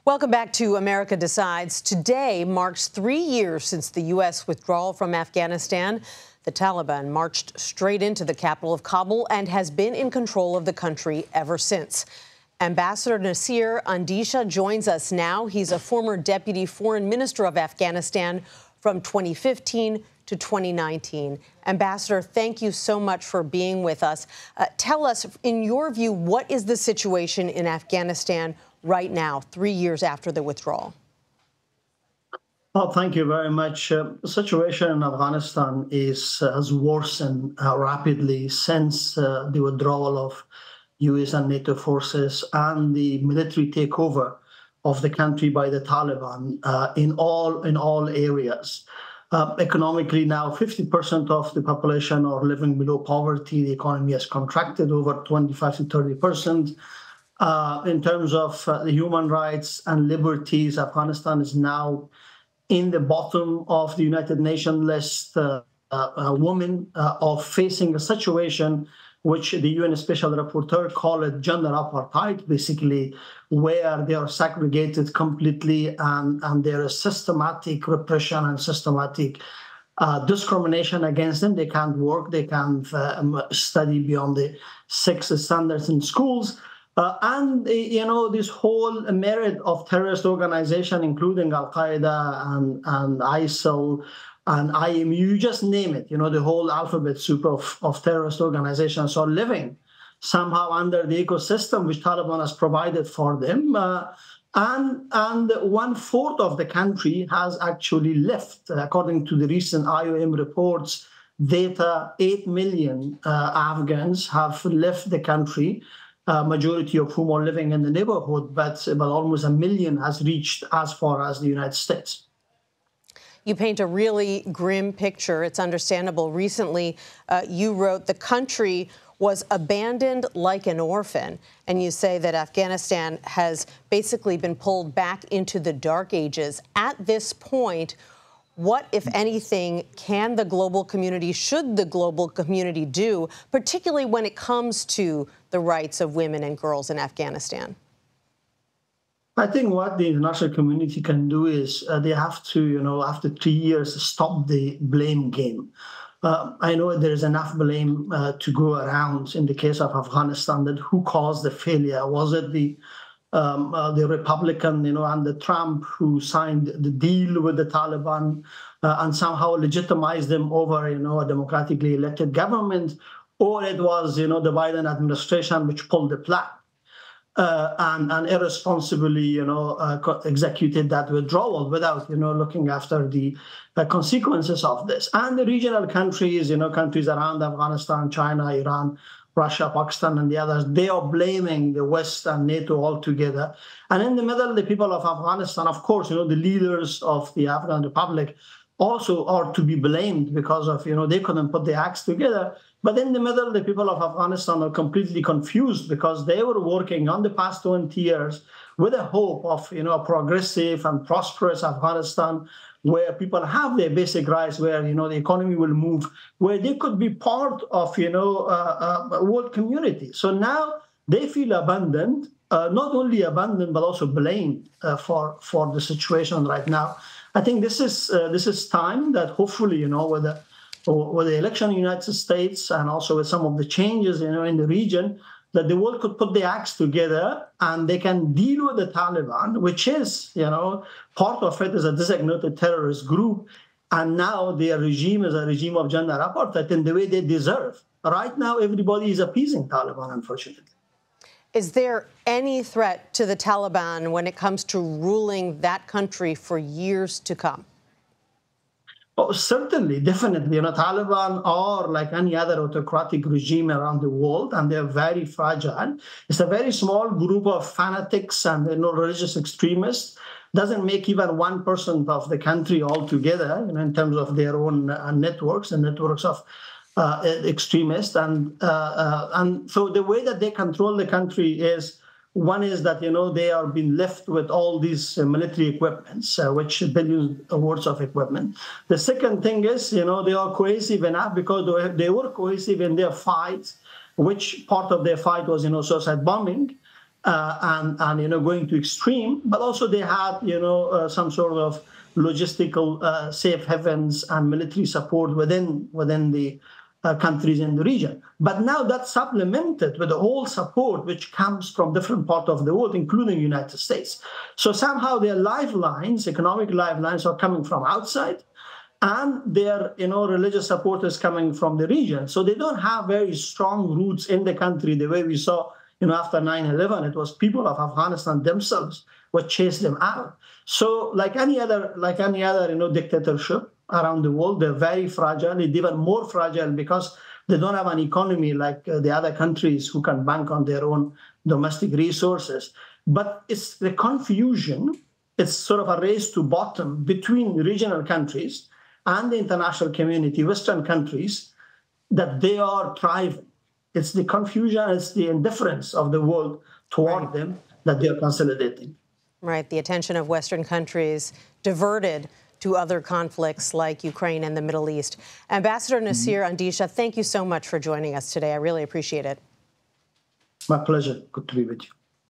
Welcome back to America Decides. Today marks 3 years since the U.S. withdrawal from Afghanistan. The Taliban marched straight into the capital of Kabul and has been in control of the country ever since. Ambassador Nasir Andisha joins us now. He's a former deputy foreign minister of Afghanistan from 2015 to 2019. Ambassador, thank you so much for being with us. Tell us, in your view, what is the situation in Afghanistan right now, 3 years after the withdrawal? Well, thank you very much. The situation in Afghanistan has worsened rapidly since the withdrawal of U.S. and NATO forces and the military takeover of the country by the Taliban in all areas. Economically, now 50% of the population are living below poverty. The economy has contracted over 25 to 30%. In terms of the human rights and liberties, Afghanistan is now in the bottom of the United Nations list. Women are facing a situation which the UN Special Rapporteur called it gender apartheid, basically, where they are segregated completely and there is systematic repression and systematic discrimination against them. They can't work, they can't study beyond the sex standards in schools. This whole merit of terrorist organization, including Al-Qaeda and ISIL and IMU, you just name it, the whole alphabet soup of terrorist organizations are living somehow under the ecosystem which Taliban has provided for them. And 1/4 of the country has actually left. According to the recent IOM reports data, 8 million Afghans have left the country. Majority of whom are living in the neighborhood, but almost 1 million has reached as far as the United States. You paint a really grim picture. It's understandable. Recently, you wrote the country was abandoned like an orphan, and you say that Afghanistan has basically been pulled back into the dark ages. At this point, what, if anything, can the global community, should the global community do, particularly when it comes to the rights of women and girls in Afghanistan? I think what the international community can do is they have to, after 3 years, stop the blame game. I know there is enough blame to go around in the case of Afghanistan. That who caused the failure? Was it the Republican, under Trump, who signed the deal with the Taliban and somehow legitimized them over, a democratically elected government, or it was, the Biden administration which pulled the plug and irresponsibly, executed that withdrawal without, looking after the consequences of this. And the regional countries, countries around Afghanistan, China, Iran, Russia, Pakistan, and the others, they are blaming the West and NATO altogether. And in the middle, the people of Afghanistan, of course, the leaders of the Afghan Republic also are to be blamed because of, they couldn't put the acts together. But in the middle, the people of Afghanistan are completely confused because they were working on the past 20 years with a hope of, a progressive and prosperous Afghanistan where people have their basic rights, where, the economy will move, where they could be part of, a world community. So now they feel abandoned, not only abandoned, but also blamed for the situation right now. I think this is time that hopefully, with the election in the United States and also with some of the changes, in the region, that the world could put the acts together and they can deal with the Taliban, which is, part of it is a designated terrorist group. And now their regime is a regime of gender apartheid in the way they deserve. Right now, everybody is appeasing Taliban, unfortunately. Is there any threat to the Taliban when it comes to ruling that country for years to come? Oh, certainly, definitely. Taliban are like any other autocratic regime around the world, and they're very fragile. It's a very small group of fanatics and religious extremists. Doesn't make even 1% of the country altogether, in terms of their own networks and networks of extremists. And so the way that they control the country is, one is that, they are being left with all these military equipments, which billions worth of equipment. The second thing is, they are cohesive enough because they were cohesive in their fight, which part of their fight was, suicide bombing. and going to extreme, but also they had some sort of logistical safe havens and military support within the countries in the region. But now that's supplemented with the whole support which comes from different parts of the world, including the United States. So somehow their lifelines, economic lifelines, are coming from outside, and their religious support is coming from the region. So they don't have very strong roots in the country the way we saw after 9/11. It was people of Afghanistan themselves what chased them out. So like any other dictatorship around the world, they're very fragile. They're even more fragile because they don't have an economy like the other countries who can bank on their own domestic resources. But it's the confusion. It's sort of a race to bottom between regional countries and the international community, Western countries, that they are thriving. It's the confusion, it's the indifference of the world toward them that they're consolidating. Right, the attention of Western countries diverted to other conflicts like Ukraine and the Middle East. Ambassador Nasir Andisha, thank you so much for joining us today. I really appreciate it. My pleasure. Good to be with you.